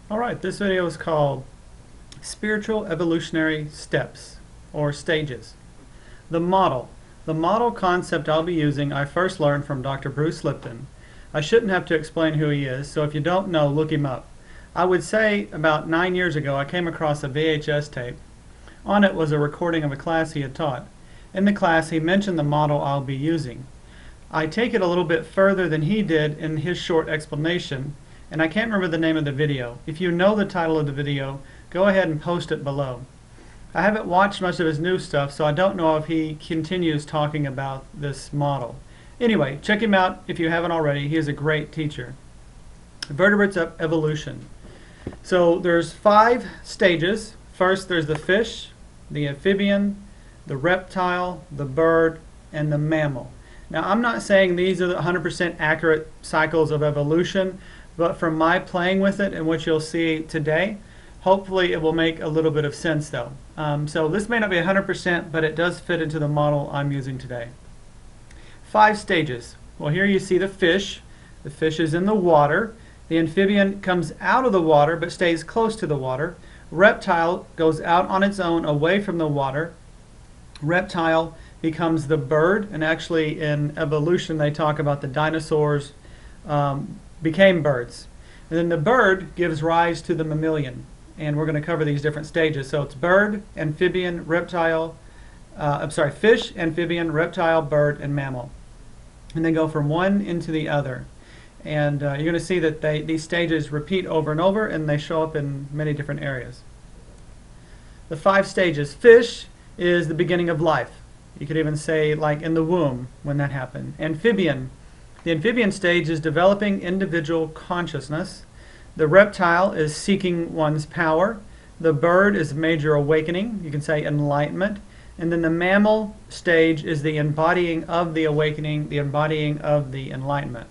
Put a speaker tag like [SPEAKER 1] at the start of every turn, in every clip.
[SPEAKER 1] Alright, this video is called Spiritual Evolutionary Steps, or Stages. The model. The model concept I'll be using I first learned from Dr. Bruce Lipton. I shouldn't have to explain who he is, so if you don't know, look him up. I would say about 9 years ago I came across a VHS tape. On it was a recording of a class he had taught. In the class he mentioned the model I'll be using. I take it a little bit further than he did in his short explanation, and I can't remember the name of the video. If you know the title of the video, go ahead and post it below. I haven't watched much of his new stuff, so I don't know if he continues talking about this model. Anyway, check him out if you haven't already. He is a great teacher. Vertebrates of evolution. So there's 5 stages. First there's the fish, the amphibian, the reptile, the bird, and the mammal. Now I'm not saying these are the 100% accurate cycles of evolution, but from my playing with it and what you'll see today, hopefully it will make a little bit of sense though. So this may not be 100%, but it does fit into the model I'm using today. 5 stages. Well, here you see the fish. The fish is in the water. The amphibian comes out of the water but stays close to the water. Reptile goes out on its own away from the water. Reptile becomes the bird, and actually in evolution they talk about the dinosaurs became birds. And then the bird gives rise to the mammalian, and we're going to cover these different stages. So it's bird, amphibian, reptile, fish, amphibian, reptile, bird, and mammal. And they go from one into the other. And you're going to see that these stages repeat over and over, and they show up in many different areas. The 5 stages. Fish is the beginning of life. You could even say like in the womb when that happened. Amphibian. The amphibian stage is developing individual consciousness. The reptile is seeking one's power. The bird is major awakening. You can say enlightenment. And then the mammal stage is the embodying of the awakening, the embodying of the enlightenment.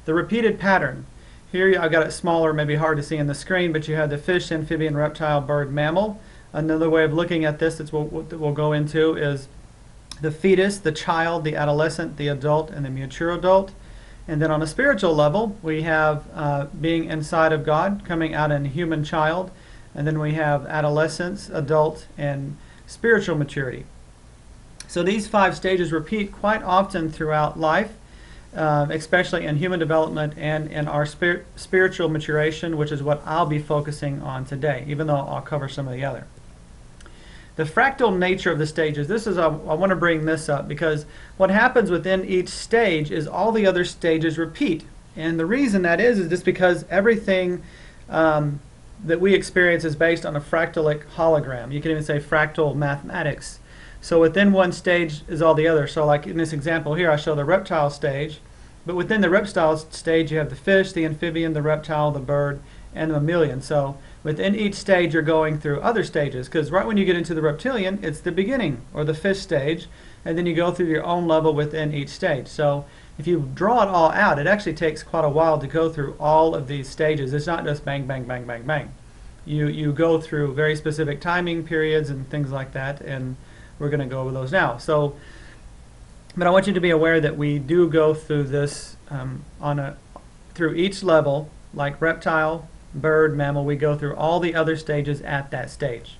[SPEAKER 1] The repeated pattern. Here I've got it smaller, maybe hard to see on the screen, but you have the fish, amphibian, reptile, bird, mammal. Another way of looking at this that we'll go into is the fetus, the child, the adolescent, the adult, and the mature adult. And then on a spiritual level, we have being inside of God, coming out in human child. And then we have adolescence, adult, and spiritual maturity. So these 5 stages repeat quite often throughout life, especially in human development and in our spiritual maturation, which is what I'll be focusing on today, even though I'll cover some of the other. The fractal nature of the stages. This is I want to bring this up because what happens within each stage is all the other stages repeat. And the reason that is just because everything that we experience is based on a fractalic hologram. You can even say fractal mathematics. So within one stage is all the others. So like in this example here, I show the reptile stage. But within the reptile stage, you have the fish, the amphibian, the reptile, the bird, and the mammalian. So within each stage, you're going through other stages. Because right when you get into the reptilian, it's the beginning, or the fish stage. And then you go through your own level within each stage. So if you draw it all out, it actually takes quite a while to go through all of these stages. It's not just bang, bang, bang, bang, bang. You go through very specific timing periods and things like that. And we're going to go over those now. So, but I want you to be aware that we do go through this through each level, like reptile, bird, mammal. We go through all the other stages at that stage.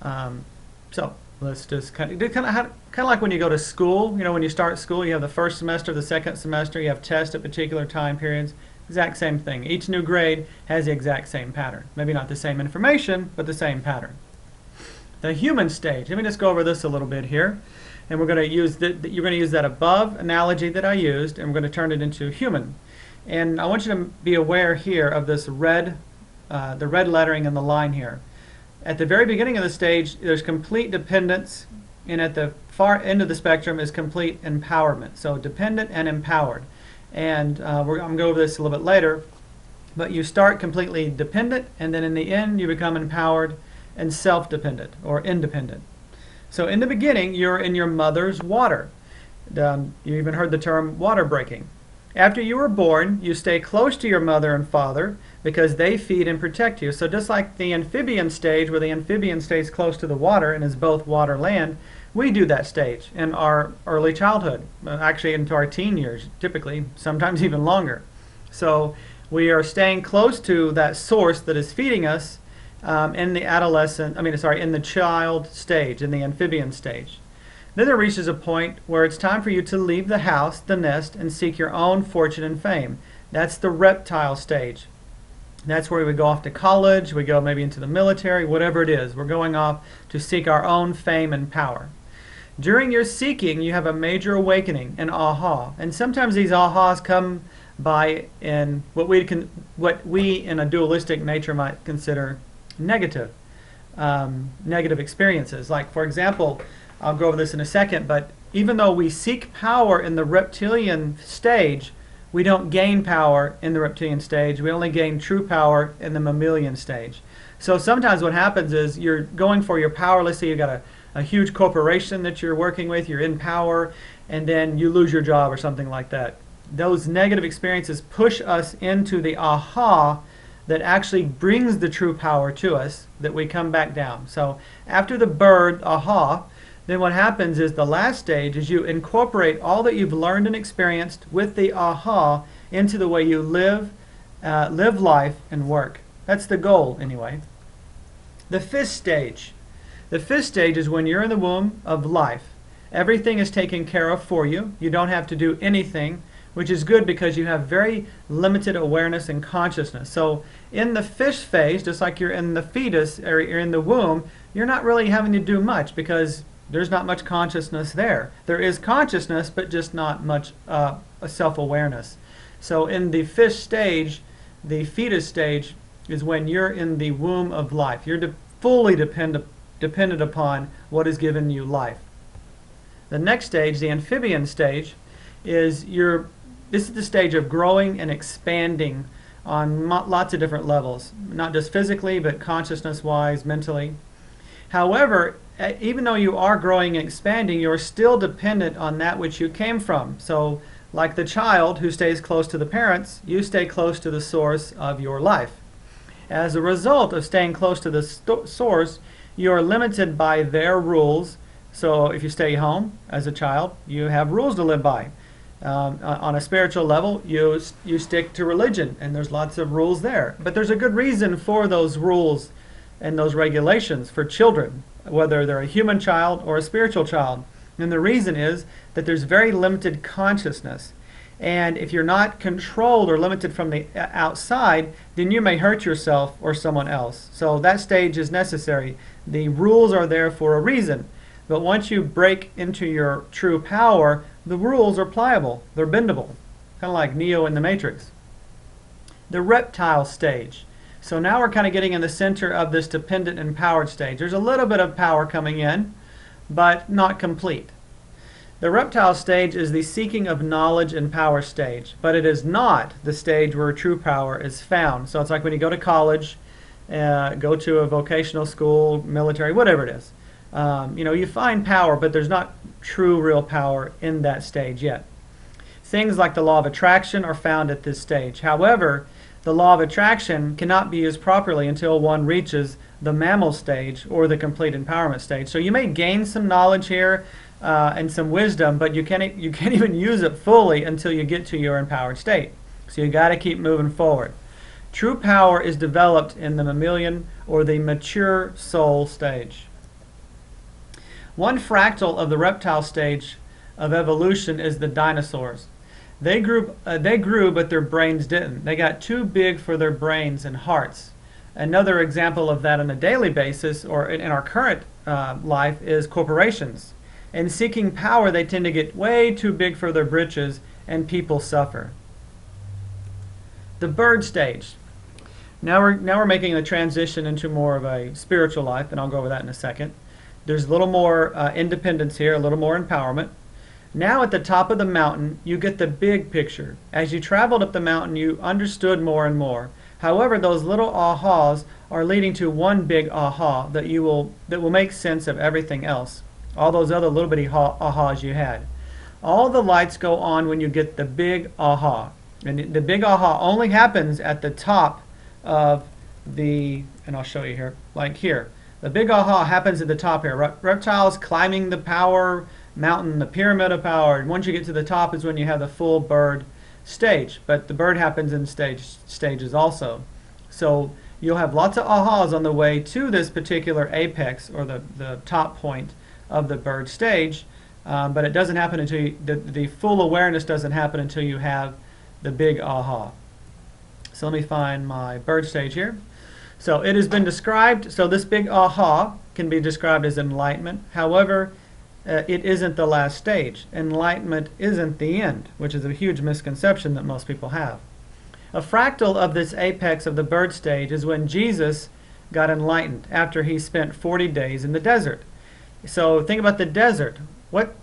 [SPEAKER 1] So let's just kind of like when you go to school. You know, when you start school, you have the first semester, the second semester. You have tests at particular time periods. Exact same thing. Each new grade has the exact same pattern. Maybe not the same information, but the same pattern. The human stage. Let me just go over this a little bit here, and we're going to use you're going to use that above analogy that I used, and we're going to turn it into human. And I want you to be aware here of this red, the red lettering in the line here. At the very beginning of the stage, there's complete dependence, and at the far end of the spectrum is complete empowerment. So dependent and empowered. And I'm going to go over this a little bit later. But you start completely dependent, and then in the end, you become empowered and self-dependent or independent. So in the beginning, you're in your mother's water. You even heard the term water breaking. After you were born, you stay close to your mother and father because they feed and protect you. So just like the amphibian stage, where the amphibian stays close to the water and is both water and land, we do that stage in our early childhood, actually into our teen years, typically, sometimes even longer. So We are staying close to that source that is feeding us in the in the child stage, in the amphibian stage. Then there reaches a point where it's time for you to leave the house, the nest, and seek your own fortune and fame. That's the reptile stage. That's where we go off to college, we go maybe into the military, whatever it is. We're going off to seek our own fame and power. During your seeking, you have a major awakening, an aha. And sometimes these ahas come by in what we in a dualistic nature might consider negative experiences. Like, for example, I'll go over this in a second, but even though we seek power in the reptilian stage, we don't gain power in the reptilian stage. We only gain true power in the mammalian stage. So sometimes what happens is you're going for your power. Let's say you've got a huge corporation that you're working with, you're in power, and then you lose your job or something like that. Those negative experiences push us into the aha that actually brings the true power to us, that we come back down. So after the bird aha, then what happens is the last stage is you incorporate all that you've learned and experienced with the aha into the way you live life and work. That's the goal anyway. The fifth stage. The fifth stage is when you're in the womb of life. Everything is taken care of for you. You don't have to do anything, which is good because you have very limited awareness and consciousness. So in the fish phase, just like you're in the fetus or you're in the womb, you're not really having to do much because there's not much consciousness there. There is consciousness, but just not much self-awareness. So in the fish stage, the fetus stage is when you're in the womb of life. You're fully dependent upon what has given you life. The next stage, the amphibian stage, is this is the stage of growing and expanding on lots of different levels, not just physically, but consciousness-wise, mentally. However, even though you are growing and expanding, you're still dependent on that which you came from. So, like the child who stays close to the parents, you stay close to the source of your life. As a result of staying close to the source, you are limited by their rules. So if you stay home as a child, you have rules to live by. On a spiritual level, you stick to religion, and there's lots of rules there. But there's a good reason for those rules and those regulations for children, whether they're a human child or a spiritual child. And the reason is that there's very limited consciousness. And if you're not controlled or limited from the outside, then you may hurt yourself or someone else. So that stage is necessary. The rules are there for a reason. But once you break into your true power, the rules are pliable. They're bendable. Kind of like Neo in the Matrix. The reptile stage. So now we're kind of getting in the center of this dependent empowered stage. There's a little bit of power coming in, but not complete. The reptile stage is the seeking of knowledge and power stage, but it is not the stage where true power is found. So it's like when you go to college, go to a vocational school, military, whatever it is. You find power, but there's not true, real power in that stage yet. Things like the law of attraction are found at this stage. However, the law of attraction cannot be used properly until one reaches the mammal stage or the complete empowerment stage. So you may gain some knowledge here and some wisdom, but you can't even use it fully until you get to your empowered state. So you got to keep moving forward. True power is developed in the mammalian or the mature soul stage. One fractal of the reptile stage of evolution is the dinosaurs. They grew, but their brains didn't. They got too big for their brains and hearts. Another example of that on a daily basis, or in our current life, is corporations. In seeking power, they tend to get way too big for their britches, and people suffer. The bird stage. Now we're making the transition into more of a spiritual life, and I'll go over that in a second. There's a little more independence here, a little more empowerment. Now at the top of the mountain, you get the big picture. As you traveled up the mountain, you understood more and more. However, those little ahas are leading to one big aha that will make sense of everything else. All those other little bitty ahas you had. All the lights go on when you get the big aha. And the big aha only happens at the top of and I'll show you here, like here. The big aha happens at the top here. Reptiles climbing the power mountain, the pyramid of power. And once you get to the top is when you have the full bird stage, but the bird happens in stages also. So you'll have lots of ahas on the way to this particular apex, or the top point of the bird stage, but it doesn't happen until the full awareness doesn't happen until you have the big aha. So let me find my bird stage here. So it has been described, so this big aha can be described as enlightenment. However, it isn't the last stage. Enlightenment isn't the end, which is a huge misconception that most people have. A fractal of this apex of the bird stage is when Jesus got enlightened after he spent 40 days in the desert. So think about the desert. What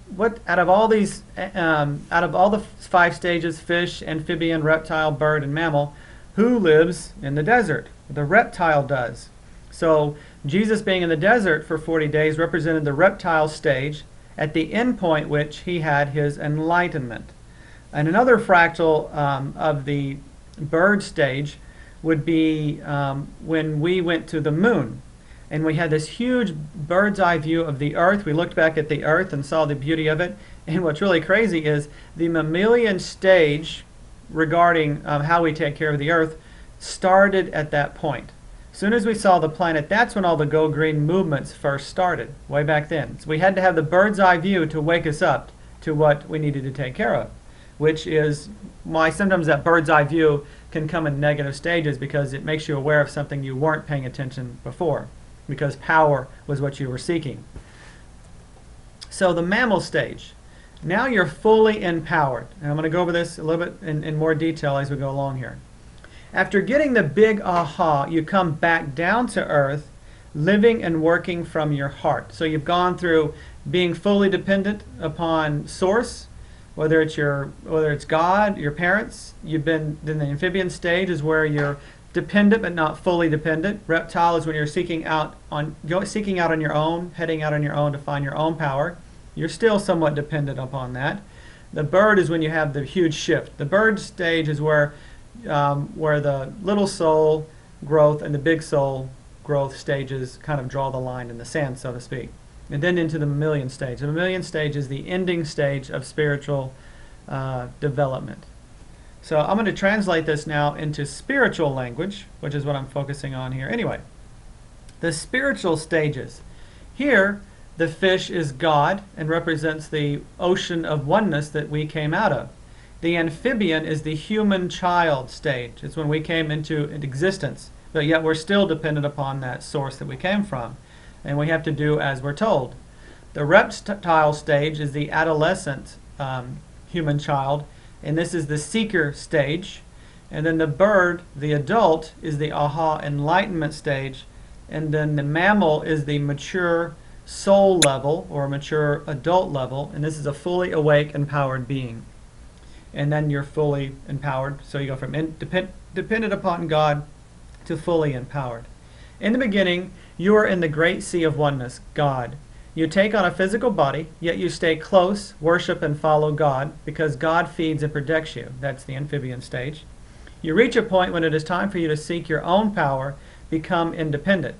[SPEAKER 1] out of all these, out of all the 5 stages, fish, amphibian, reptile, bird, and mammal, who lives in the desert? The reptile does. So Jesus being in the desert for 40 days represented the reptile stage, at the end point which he had his enlightenment. And another fractal of the bird stage would be when we went to the moon. And we had this huge bird's eye view of the earth. We looked back at the earth and saw the beauty of it. And what's really crazy is the mammalian stage regarding how we take care of the earth started at that point. As soon as we saw the planet, that's when all the Go Green movements first started, way back then. So we had to have the bird's eye view to wake us up to what we needed to take care of, which is why sometimes that bird's eye view can come in negative stages, because it makes you aware of something you weren't paying attention before, because power was what you were seeking. So the mammal stage. Now you're fully empowered. And I'm going to go over this a little bit in more detail as we go along here. After getting the big aha, you come back down to earth, living and working from your heart. So you've gone through being fully dependent upon source, whether it's God, your parents. You've been in the amphibian stage is where you're dependent but not fully dependent. Reptile is when you're seeking out on your own, heading out on your own to find your own power. You're still somewhat dependent upon that. The bird is when you have the huge shift. The bird stage is where the little soul growth and the big soul growth stages kind of draw the line in the sand, so to speak. And then into the mammalian stage. The mammalian stage is the ending stage of spiritual development. So I'm going to translate this now into spiritual language, which is what I'm focusing on here. Anyway, the spiritual stages. Here, the fish is God and represents the ocean of oneness that we came out of. The amphibian is the human child stage. It's when we came into existence, but yet we're still dependent upon that source that we came from, and we have to do as we're told. The reptile stage is the adolescent human child, and this is the seeker stage. And then the bird, the adult, is the aha enlightenment stage, and then the mammal is the mature soul level or mature adult level, and this is a fully awake, empowered being. And then you're fully empowered, so you go from dependent upon God to fully empowered. In the beginning, you are in the great sea of oneness, God. You take on a physical body, yet you stay close, worship and follow God, because God feeds and protects you. That's the amphibian stage. You reach a point when it is time for you to seek your own power, become independent,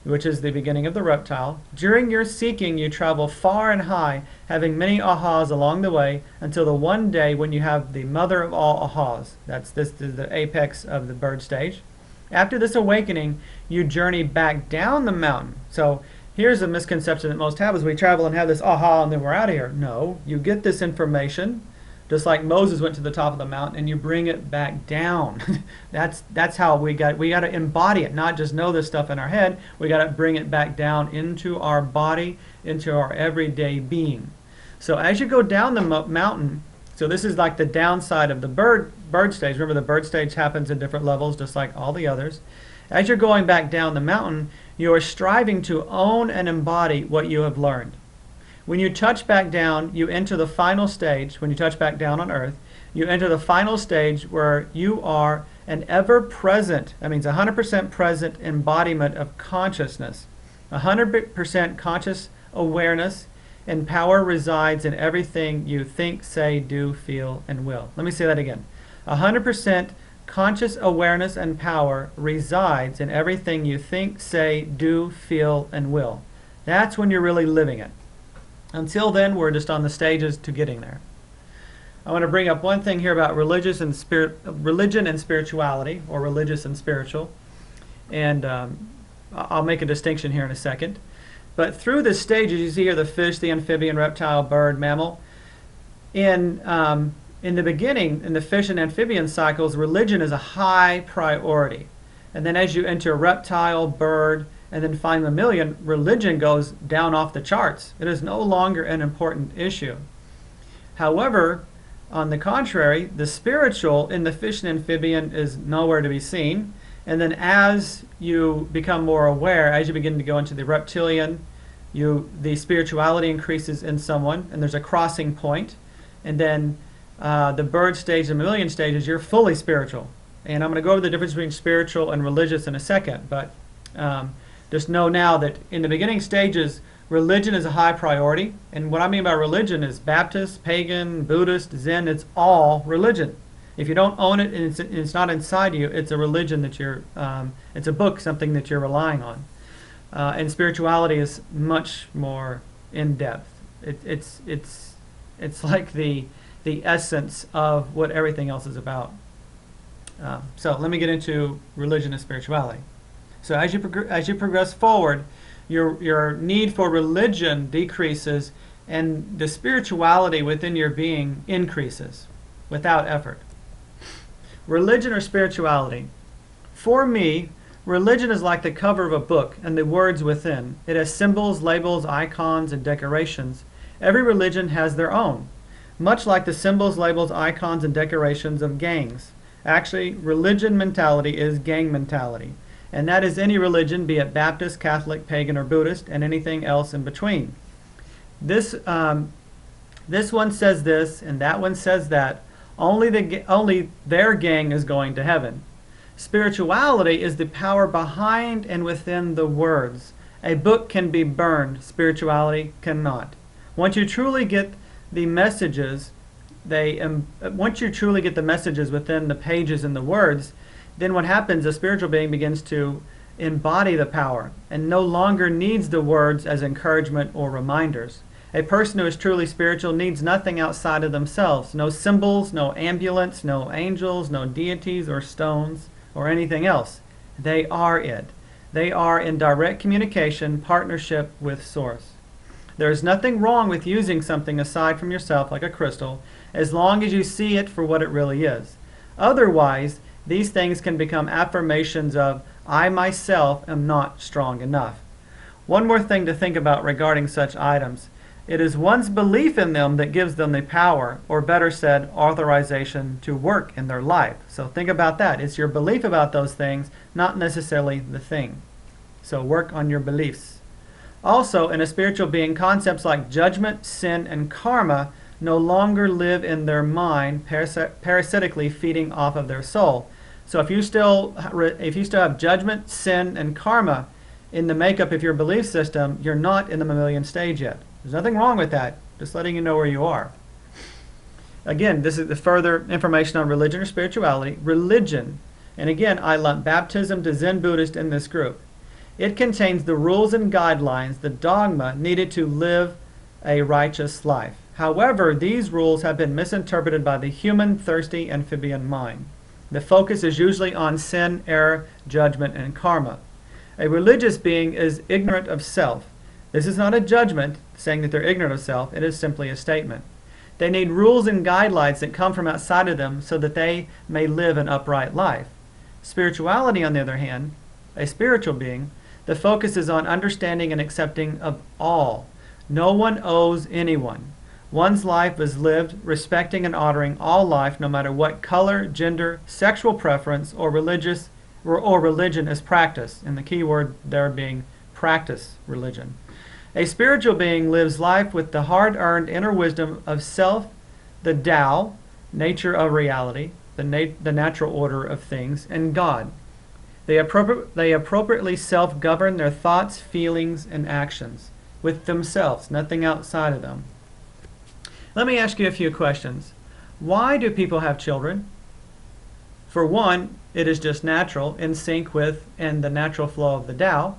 [SPEAKER 1] which is the beginning of the reptile. During your seeking, you travel far and high, having many ahas along the way, until the one day when you have the mother of all ahas. This is the apex of the bird stage. After this awakening, you journey back down the mountain. So here's a misconception that most have, is we travel and have this aha and then we're out of here. No, you get this information, just like Moses went to the top of the mountain, and you bring it back down. That's how we got to embody it, not just know this stuff in our head. We got to bring it back down into our body, into our everyday being. So as you go down the mountain, so this is like the downside of the bird stage. Remember, the bird stage happens in different levels, just like all the others. As you're going back down the mountain, you are striving to own and embody what you have learned. When you touch back down, you enter the final stage. When you touch back down on earth, you enter the final stage where you are an ever-present, that means 100% present embodiment of consciousness. 100% conscious awareness and power resides in everything you think, say, do, feel, and will. Let me say that again. 100% conscious awareness and power resides in everything you think, say, do, feel, and will. That's when you're really living it. Until then, we're just on the stages to getting there. I want to bring up one thing here about religion and spirituality, or religious and spiritual. And I'll make a distinction here in a second. But through the stages, you see here the fish, the amphibian, reptile, bird, mammal. In the beginning, in the fish and amphibian cycles, religion is a high priority. And then as you enter reptile, bird, and then find mammalian, religion goes down off the charts. It is no longer an important issue. However, on the contrary, the spiritual in the fish and amphibian is nowhere to be seen. And then as you become more aware, as you begin to go into the reptilian, the spirituality increases in someone, and there's a crossing point. And then the bird stage and mammalian stages, you're fully spiritual. And I'm going to go over the difference between spiritual and religious in a second. But just know now that in the beginning stages, religion is a high priority. And what I mean by religion is Baptist, pagan, Buddhist, Zen. It's all religion. If you don't own it and it's not inside you, it's a religion that you're, it's a book, something that you're relying on. And spirituality is much more in depth. It's like the essence of what everything else is about. So let me get into religion and spirituality. So as you progress forward, your need for religion decreases, and the spirituality within your being increases without effort. Religion or spirituality? For me, religion is like the cover of a book and the words within. It has symbols, labels, icons, and decorations. Every religion has their own, much like the symbols, labels, icons, and decorations of gangs. Actually, religion mentality is gang mentality. And that is any religion, be it Baptist, Catholic, pagan, or Buddhist, and anything else in between. This one says this, and that one says that. Only their gang is going to heaven. Spirituality is the power behind and within the words. A book can be burned. Spirituality cannot. Once you truly get the messages, once you truly get the messages within the pages and the words, then what happens, a spiritual being begins to embody the power and no longer needs the words as encouragement or reminders. A person who is truly spiritual needs nothing outside of themselves. No symbols, no ambulance, no angels, no deities or stones or anything else. They are it. They are in direct communication, partnership with Source. There is nothing wrong with using something aside from yourself like a crystal, as long as you see it for what it really is. Otherwise, these things can become affirmations of, I myself am not strong enough. One more thing to think about regarding such items. It is one's belief in them that gives them the power, or better said, authorization to work in their life. So think about that. It's your belief about those things, not necessarily the thing. So work on your beliefs. Also, in a spiritual being, concepts like judgment, sin, and karma no longer live in their mind, parasitically feeding off of their soul. So if you still have judgment, sin, and karma in the makeup of your belief system, you're not in the mammalian stage yet. There's nothing wrong with that. Just letting you know where you are. Again, this is the further information on religion or spirituality. Religion. And again, I lump baptism to Zen Buddhist in this group. It contains the rules and guidelines, the dogma needed to live a righteous life. However, these rules have been misinterpreted by the human, thirsty, amphibian mind. The focus is usually on sin, error, judgment, and karma. A religious being is ignorant of self. This is not a judgment saying that they're ignorant of self. It is simply a statement. They need rules and guidelines that come from outside of them so that they may live an upright life. Spirituality, on the other hand, a spiritual being, the focus is on understanding and accepting of all. No one owes anyone. One's life is lived respecting and honoring all life, no matter what color, gender, sexual preference, or religion is practiced. And the key word there being practice religion. A spiritual being lives life with the hard-earned inner wisdom of self, the Tao, nature of reality, the natural order of things, and God. They appropriately self-govern their thoughts, feelings, and actions with themselves, nothing outside of them. Let me ask you a few questions. Why do people have children? For one, it is just natural, in sync with and the natural flow of the Tao.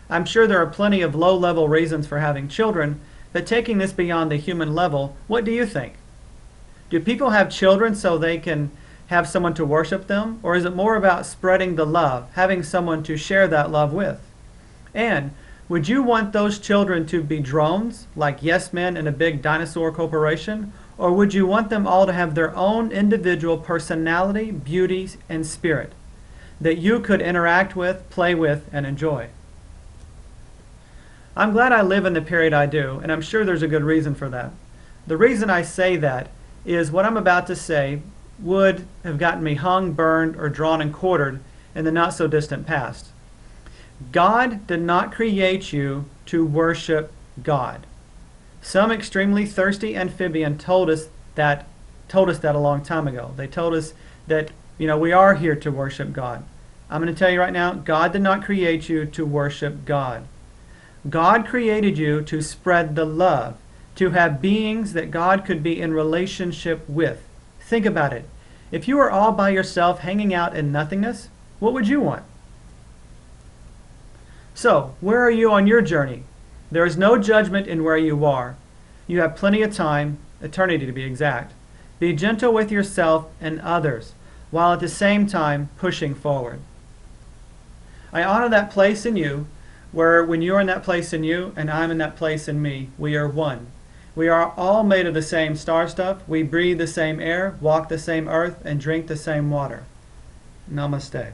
[SPEAKER 1] I'm sure there are plenty of low-level reasons for having children, but taking this beyond the human level, what do you think? Do people have children so they can have someone to worship them? Or is it more about spreading the love, having someone to share that love with? And would you want those children to be drones, like yes men in a big dinosaur corporation? Or would you want them all to have their own individual personality, beauty, and spirit that you could interact with, play with, and enjoy? I'm glad I live in the period I do, and I'm sure there's a good reason for that. The reason I say that is what I'm about to say would have gotten me hung, burned, or drawn and quartered in the not-so-distant past. God did not create you to worship God. Some extremely thirsty amphibian told us that a long time ago. They told us that, we are here to worship God. I'm going to tell you right now, God did not create you to worship God. God created you to spread the love, to have beings that God could be in relationship with. Think about it. If you were all by yourself hanging out in nothingness, what would you want? So, where are you on your journey? There is no judgment in where you are. You have plenty of time, eternity to be exact. Be gentle with yourself and others, while at the same time pushing forward. I honor that place in you, where when you're in that place in you and I'm in that place in me, we are one. We are all made of the same star stuff. We breathe the same air, walk the same earth, and drink the same water. Namaste.